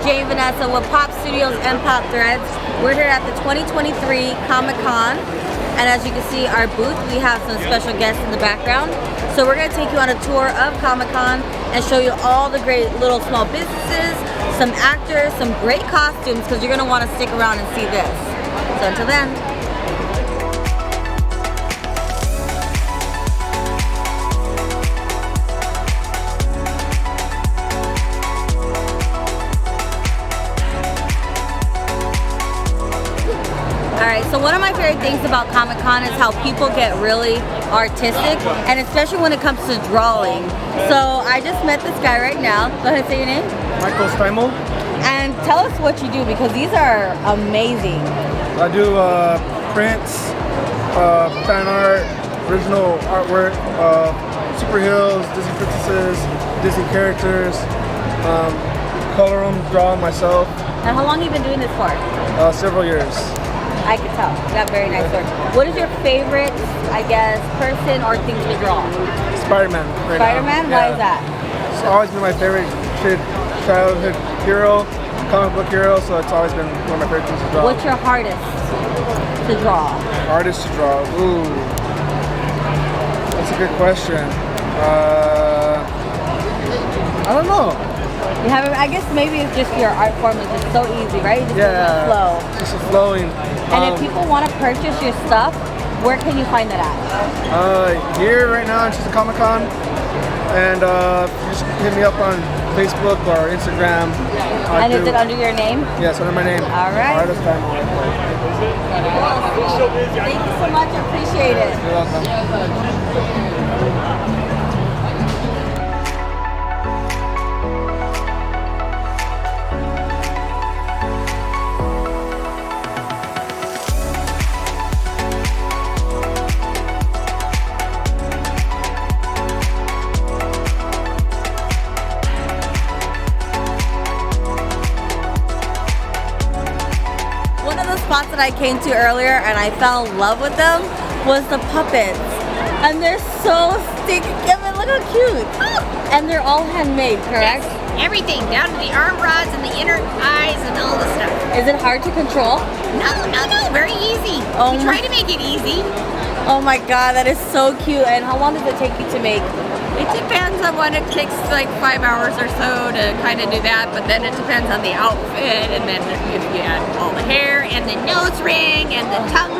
Jay and Vanessa with Pop Studios and Pop Threads. We're here at the 2023 Comic Con, and as you can see our booth, we have some special guests in the background. So we're going to take you on a tour of Comic Con and show you all the great little small businesses, some actors, some great costumes, because you're going to want to stick around and see this. So until then. Alright, so one of my favorite things about Comic Con is how people get really artistic, and especially when it comes to drawing. So I just met this guy right now. Go ahead, say your name. Michael Steimel. And tell us what you do, because these are amazing. I do prints, fan art, original artwork, superheroes, Disney princesses, Disney characters, color them, draw them myself. And how long have you been doing this for? Several years. I can tell. You got very nice work. What is your favorite, I guess, person or thing to draw? Spider-Man. Spider-Man? Why is that? It's always been my favorite childhood hero, comic book hero, so it's always been one of my favorite things to draw. What's your hardest to draw? Hardest to draw? Ooh. That's a good question. I don't know. You haven't, I guess maybe it's just your art form is just so easy, right? Just flow. Just a flowing. And if people want to purchase your stuff, where can you find that at? Here right now, it's just a Comic Con, and just hit me up on Facebook or Instagram. And is it under your name? Yes, under my name. All right. Artist Family. Thank you so much. I appreciate it. You're welcome. Spots that I came to earlier and I fell in love with them was the puppets, and they're so stinky. Kevin, look how cute. And they're all handmade, correct? Yes, everything down to the arm rods and the inner eyes and all the stuff. Is it hard to control? No, very easy. We try to make it easy. Oh my god, that is so cute. And how long does it take you to make? It depends on what it takes, like 5 hours or so to kind of do that, but then it depends on the outfit, and then if you add all the hair and the nose ring and the tongue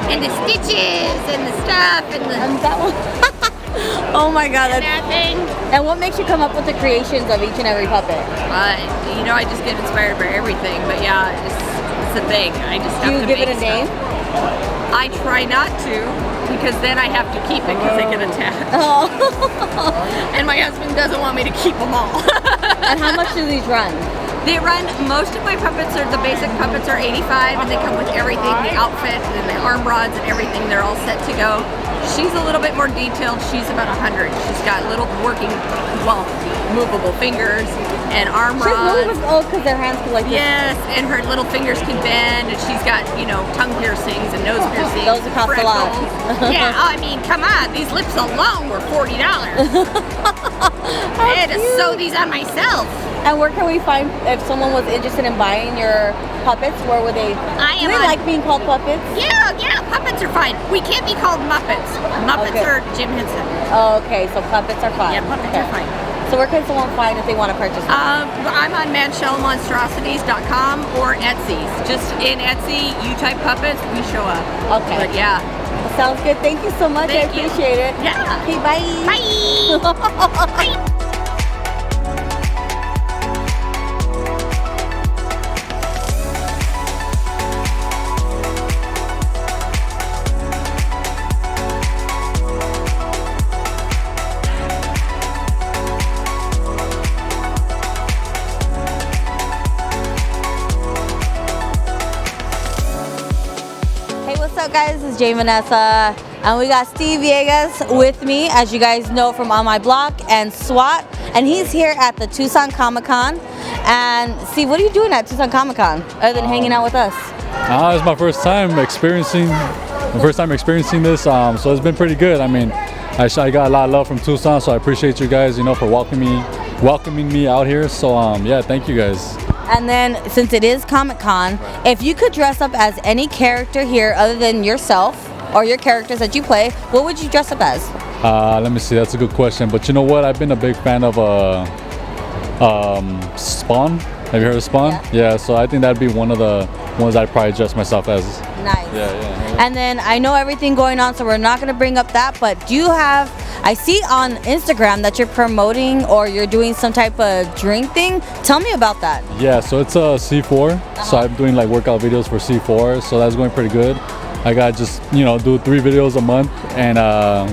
and the stitches and the stuff and that one. Oh my god, that's that thing. And what makes you come up with the creations of each and every puppet? You know, I just get inspired by everything, but yeah, it's a thing. I just have to give it a stuff. name? I try not to, because then I have to keep it because they get attached. Oh. And my husband doesn't want me to keep them all. And how much do these run? They run, most of my puppets are, the basic puppets are $85, and they come with everything, the outfit and the arm rods and everything. They're all set to go. She's a little bit more detailed. She's about 100. She's got little working, movable fingers and arm rods. Because their hands can like this. Yes, and her little fingers can bend, and she's got, you know, tongue piercings and nose piercings. Those cost a lot. Yeah, I mean, come on, these lips alone were $40. I had to sew these on myself. And where can we find, if someone was interested in buying your puppets, where would they? Do they like being called puppets? Yeah, puppets are fine. We can't be called Muppets. Muppets are Jim Henson. Oh, okay, so puppets are fine. Yeah, puppets are fine. So where can someone find if they want to purchase them? I'm on manshellmonstrosities.com or Etsy's. Just in Etsy, you type puppets, we show up. Okay. But yeah. Well, sounds good. Thank you so much. I appreciate it. Yeah. Okay, bye. Bye. Bye. What's up, guys? This is Jay and Vanessa, and we got Steve Villegas with me, as you guys know from On My Block and SWAT, and he's here at the Tucson Comic Con. And Steve, what are you doing at Tucson Comic Con other than hanging out with us? It's my first time experiencing this, so it's been pretty good. I mean, I got a lot of love from Tucson, so I appreciate you guys, for welcoming me welcoming me out here. So yeah, thank you guys. And then, since it is Comic Con, if you could dress up as any character here other than yourself or your characters that you play, what would you dress up as? Let me see. That's a good question. But you know what? I've been a big fan of Spawn. Have you heard of Spawn? Yeah. So I think that'd be one of the ones I'd probably dress myself as. Nice. Yeah. And then I know everything going on, so we're not going to bring up that. But do you have? I see on Instagram that you're promoting or you're doing some type of drink thing. Tell me about that. Yeah. So it's a C4. So I'm doing like workout videos for C4. So that's going pretty good. I got just do 3 videos a month and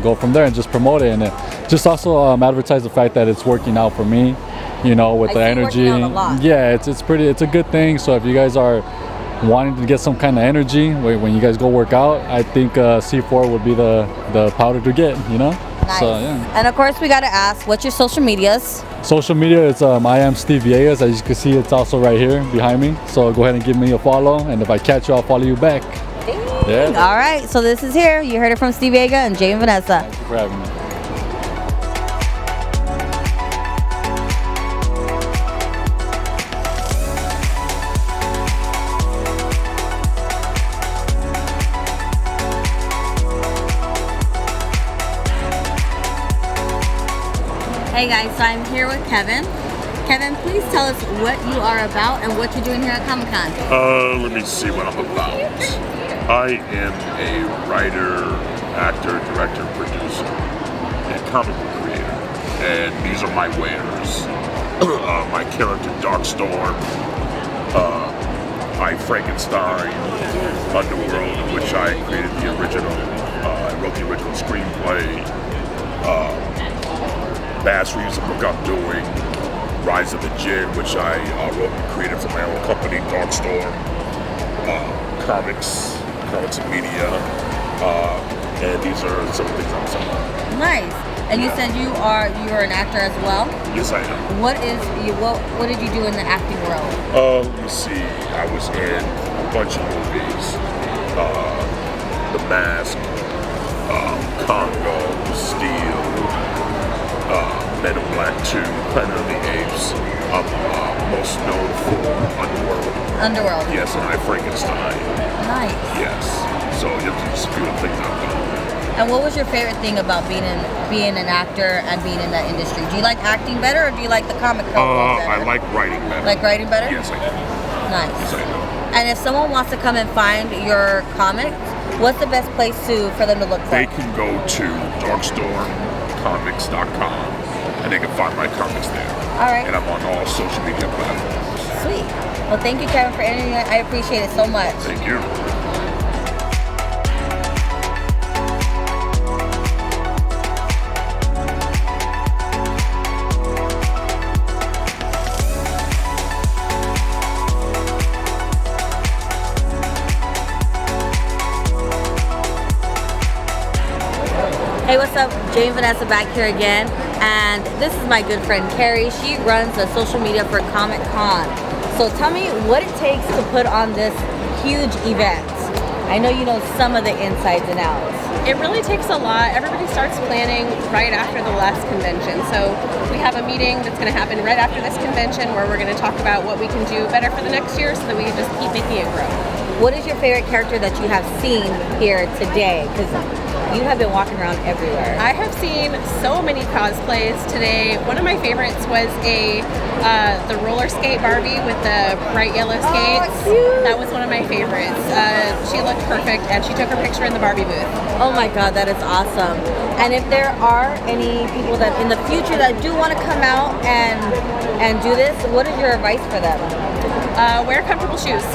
go from there and just promote it, and just also advertise the fact that it's working out for me. With the energy. Working out a lot. Yeah, it's a good thing. So if you guys are wanting to get some kind of energy when you guys go work out, I think C4 would be the powder to get. Nice. So yeah. And of course, we got to ask, what's your social medias? Social media, it's I am Steve Villegas. As you can see, it's also right here behind me. So go ahead and give me a follow, and if I catch you, I'll follow you back. Yeah. All right, so this is here. You heard it from Steve Villegas and Jay and Vanessa. Thank you for having me. Hey guys, so I'm here with Kevin. Kevin, please tell us what you are about and what you're doing here at Comic Con. Let me see what I'm about. I am a writer, actor, director, producer, and comic book creator. And these are my wares. My character, Darkstorm, my Frankenstein, Underworld, in which I created the original, I wrote the original screenplay. Bass Reeves, the book I'm doing, Rise of the Jinn, which I wrote and created for my own company, Darkstorm, comics and media, and these are some of the things I'm selling. Nice. And you said you're an actor as well? Yes, I am. What did you do in the acting world? Let me see. I was in a bunch of movies. The Mask, Congo, Steel, Men in Black 2, Planet of the Apes. I'm most known for Underworld. Underworld. Yes, and I Frankenstein. Nice. Yes. So just a few of the things I've done. And what was your favorite thing about being an actor and being in that industry? Do you like acting better, or do you like the comic book better? I like writing better. Like writing better? Yes, I do. Nice. Yes, I do. And if someone wants to come and find your comics, what's the best place for them to look for? They can go to darkstormcomics.com and they can find my comics there. All right. And I'm on all social media platforms. Sweet. Well, thank you, Kevin, for interviewing. I appreciate it so much. Thank you. Hey, what's up? Jay and Vanessa back here again, and this is my good friend Carrie. She runs the social media for Comic Con. So tell me what it takes to put on this huge event. I know you know some of the insides and outs. It really takes a lot. Everybody starts planning right after the last convention. So we have a meeting that's going to happen right after this convention where we're going to talk about what we can do better for the next year so that we can just keep making it grow. What is your favorite character that you have seen here today? Because you have been walking around everywhere. I have seen so many cosplays today. One of my favorites was the roller skate Barbie with the bright yellow skates. Cute. That was one of my favorites. She looked perfect, and she took her picture in the Barbie booth. Oh my God, that is awesome. And if there are any people that in the future that do want to come out and do this, what is your advice for them? Wear comfortable shoes.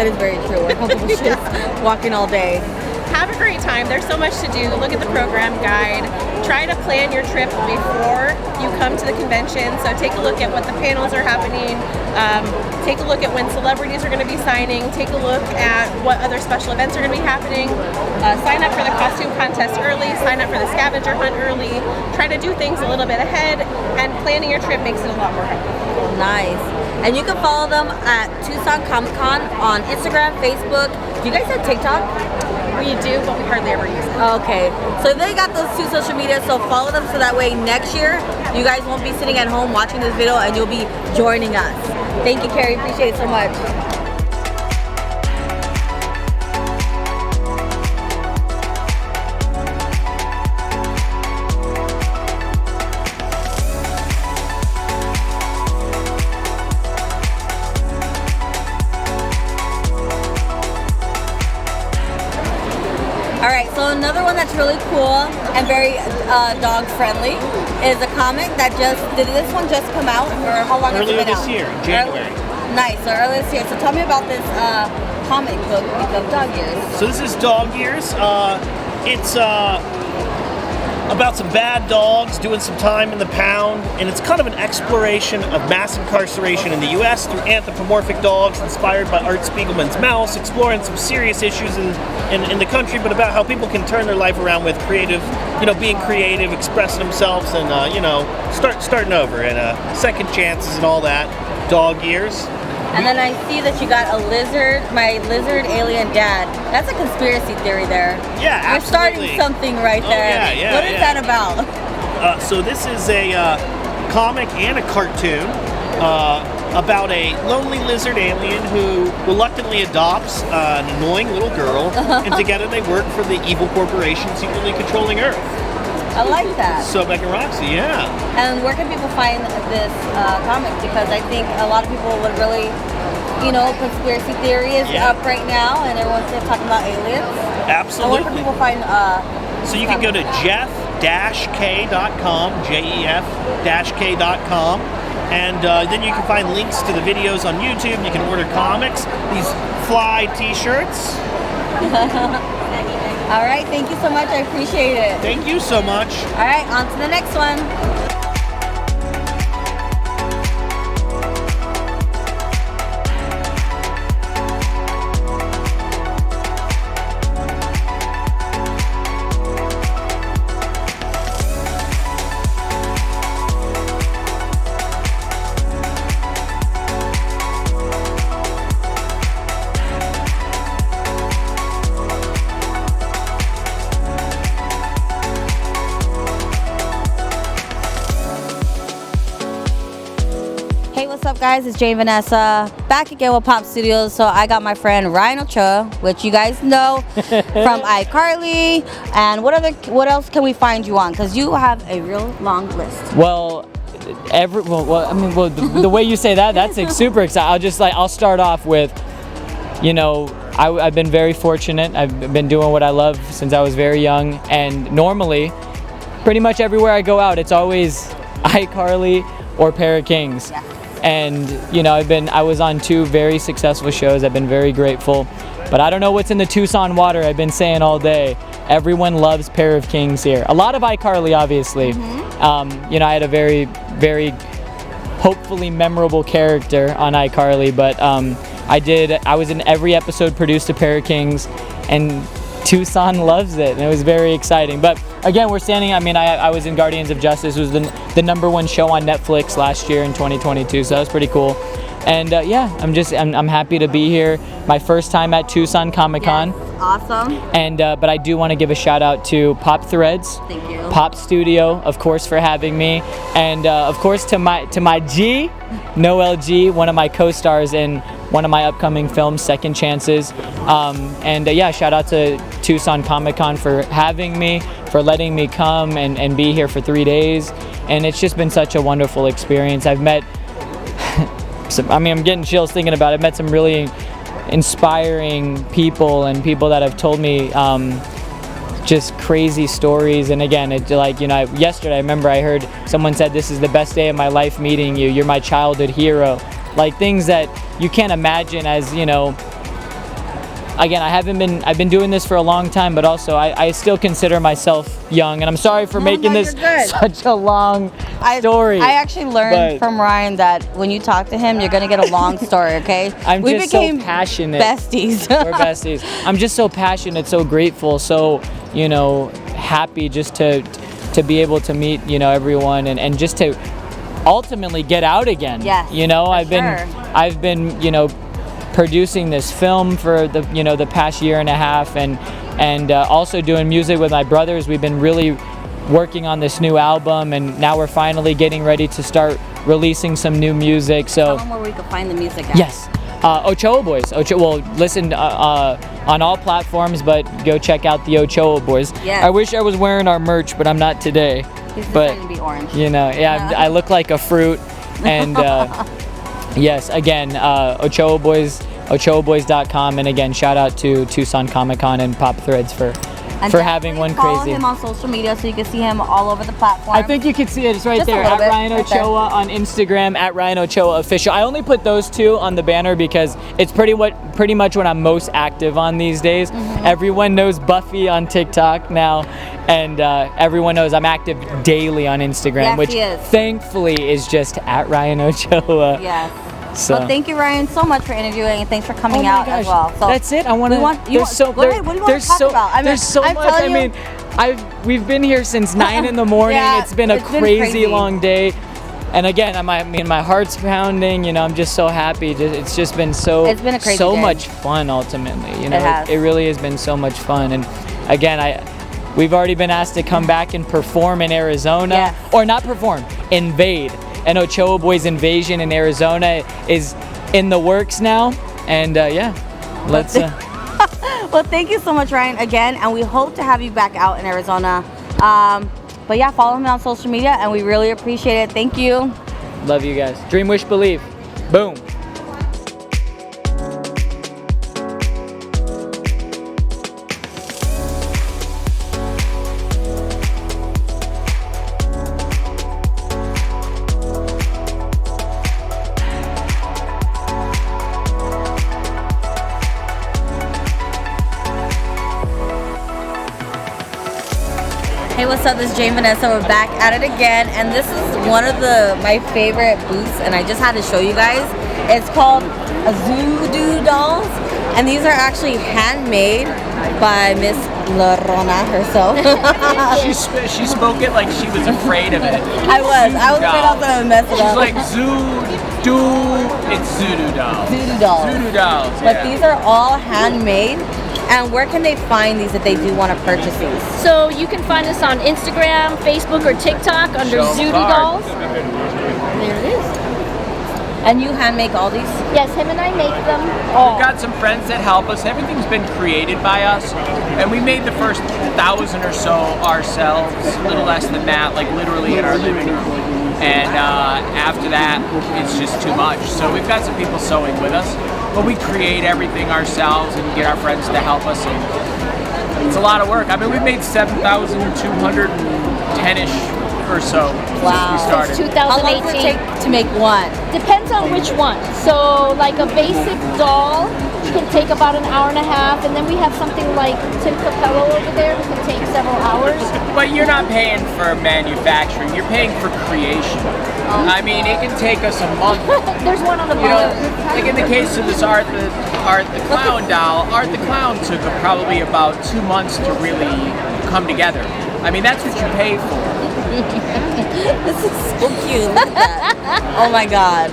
That is very true. Wear comfortable shoes, walking all day. Have a great time. There's so much to do. Look at the program guide. Try to plan your trip before you come to the convention. So take a look at what the panels are happening. Take a look at when celebrities are going to be signing. Take a look at what other special events are going to be happening. Sign up for the costume contest early. Sign up for the scavenger hunt early. Try to do things a little bit ahead, and planning your trip makes it a lot more helpful. Nice. And you can follow them at Tucson Comic Con on Instagram, Facebook. Do you guys have TikTok? We do, but we hardly ever use it. Okay, so they got those 2 social media, so follow them so that way next year you guys won't be sitting at home watching this video and you'll be joining us. Thank you, Carrie. Appreciate it so much. Alright, so another one that's really cool and very dog friendly is a comic that did this one just come out, or how long has it Earlier been this out? year, in January. Nice, so earlier this year. So tell me about this comic book of dog years. So this is Dog Years. It's about some bad dogs doing some time in the pound, and it's kind of an exploration of mass incarceration in the U.S. through anthropomorphic dogs inspired by Art Spiegelman's Mouse, exploring some serious issues in the country, but about how people can turn their life around with creative, being creative, expressing themselves, and starting over, and second chances and all that. Dog Years. And then I see that you got my lizard alien dad. That's a conspiracy theory there. Yeah, You're absolutely. starting something right there. Yeah. What is that about? So this is a comic and a cartoon about a lonely lizard alien who reluctantly adopts an annoying little girl, and together they work for the evil corporation secretly controlling Earth. I like that. So Beck and Roxy, yeah. And where can people find this comic? Because I think a lot of people would really, conspiracy theory is up right now, and everyone's talking about aliens. Absolutely. And where can people find? So you can go to jeff-k.com, jef-k.com, and then you can find links to the videos on YouTube. You can order comics, these fly t-shirts. All right, thank you so much. I appreciate it. Thank you so much. All right, on to the next one. What's up, guys? It's Jane Vanessa back again with Pop Studios. So I got my friend Ryan Ochoa, which you guys know from iCarly. And what else can we find you on? Because you have a real long list. Well, the way you say that, that's super exciting. I'll start off with, I've been very fortunate. I've been doing what I love since I was very young, and normally, pretty much everywhere I go out, it's always iCarly or Pair of Kings. Yeah. And I was on 2 very successful shows. I've been very grateful, but I don't know what's in the Tucson water. I've been saying all day, everyone loves Pair of Kings here. A lot of iCarly, obviously. I had a very, very hopefully memorable character on iCarly, but I was in every episode produced of Pair of Kings, and Tucson loves it, and it was very exciting. But again, I was in Guardians of Justice. It was the #1 show on Netflix last year in 2022, so that was pretty cool. And I'm happy to be here. My first time at Tucson Comic Con. Yes, awesome. And but I do want to give a shout out to Pop Threads, Thank you. Pop Studio, of course, for having me, and of course to my G, Noel G, one of my co-stars in one of my upcoming films, Second Chances. Shout out to Tucson Comic Con for having me, for letting me come and be here for 3 days. And it's just been such a wonderful experience. I've met, I'm getting chills thinking about it. I've met some really inspiring people, and people that have told me just crazy stories. And again, yesterday I remember I heard someone said, "This is the best day of my life meeting you. You're my childhood hero." Like things that you can't imagine as, again, I've been doing this for a long time, but also I still consider myself young, and I'm sorry for making this such a long story. I actually learned from Ryan that when you talk to him, you're gonna get a long story, okay? We became so passionate. Besties. We're besties. I'm just so passionate, so grateful, so, happy just to be able to meet, everyone, and just to ultimately get out again. Yes. I've been producing this film for the past year and a half, and and also doing music with my brothers. We've been really working on this new album, and now we're finally getting ready to start releasing some new music. So Tell them where we can find the music at. yes, Ochoa Boys. Well, listen on all platforms, but go check out the Ochoa Boys. Yes. I wish I was wearing our merch, but I'm not today. He's just But trying to be orange. you know, yeah, I look like a fruit. And yes, again, Ochoa Boys, OchoaBoys.com, and again, shout out to Tucson Comic Con and Pop Threads for having one follow crazy. him on social media so you can see him all over the platform. I think you can see it. It's right Just a there. little At bit, Ryan right there. Ochoa on Instagram, at Ryan Ochoa Official. I only put those two on the banner because it's pretty much what I'm most active on these days. Mm-hmm. Everyone knows Buffy on TikTok now, and everyone knows I'm active daily on Instagram, Yes, which he is. thankfully is just at Ryan Ochoa. Yes. So. Well, thank you, Ryan, so much for interviewing, and thanks for coming Oh my out gosh. as well. So That's it. I want to. go ahead. What do you want to talk about? I mean, There's so I'm much. I telling you- mean, we've been here since 9 in the morning. Yeah, it's been a it's been crazy crazy. long day. And again, my heart's pounding. You know, I'm just so happy. It's just been It's been a crazy so day. much fun. Ultimately, you know, It has. it really has been so much fun. And again, we've already been asked to come back and perform in Arizona, Yes. or not perform, invade. And Ochoa Boys Invasion in Arizona is in the works now. And yeah, let's. Well, thank you so much, Ryan, again, and we hope to have you back out in Arizona. But yeah, follow him on social media, and we really appreciate it. Thank you. Love you guys. Dream, wish, believe. Boom. Hey, what's up? This is Jane Vanessa. We're back at it again, and this is one of my favorite booths, and I just had to show you guys. It's called Zoodoo Dolls, and these are actually handmade by Miss Lorona herself. She spoke it like she was afraid of it. I was afraid I was gonna mess it She's up. like it's Zoodoo Dolls. Zoodoo Dolls. Zoodoo Dolls. But yeah. these are all handmade. And where can they find these if they do want to purchase these? So you can find us on Instagram, Facebook, or TikTok under Show 'em Zoodoo card. Dolls. There it is. And you hand make all these? Yes, him and I make them We've all. got some friends that help us. Everything's been created by us, and we made the first 1,000 or so ourselves, a little less than that, like literally in our living room. And after that, it's just too much. So we've got some people sewing with us, but we create everything ourselves and get our friends to help us. And it's a lot of work. I mean, we've made 7,210-ish or so Wow. since we started. Since How long does it 2018. take to make one? Depends on which one. So like a basic doll can take about an hour and a half, and then we have something like Tim Capello over there who can take several hours. But you're not paying for manufacturing, you're paying for creation. I mean, it can take us a month. There's one on the You know, bottom. like in the case of this Art the Clown doll, Art the Clown took probably about 2 months to really come together. I mean, that's what you pay for. This is so cute. Look at that. Oh my god.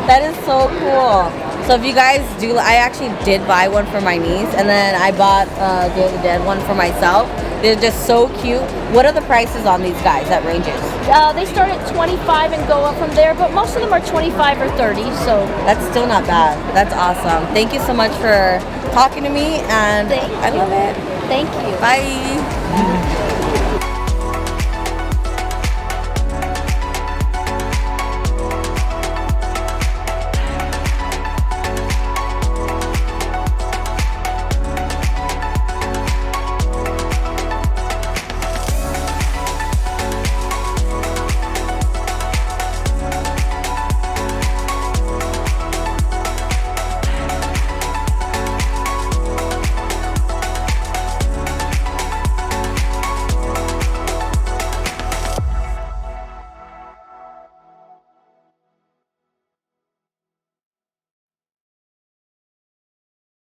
That is so cool. So if you guys do, I actually did buy one for my niece, and then I bought Day of the Dead one for myself. They're just so cute. What are the prices on these guys? That ranges? They start at 25 and go up from there, but most of them are 25 or 30. So That's still not bad. That's awesome. Thank you so much for talking to me, and Thank I you. love it. thank you. Bye.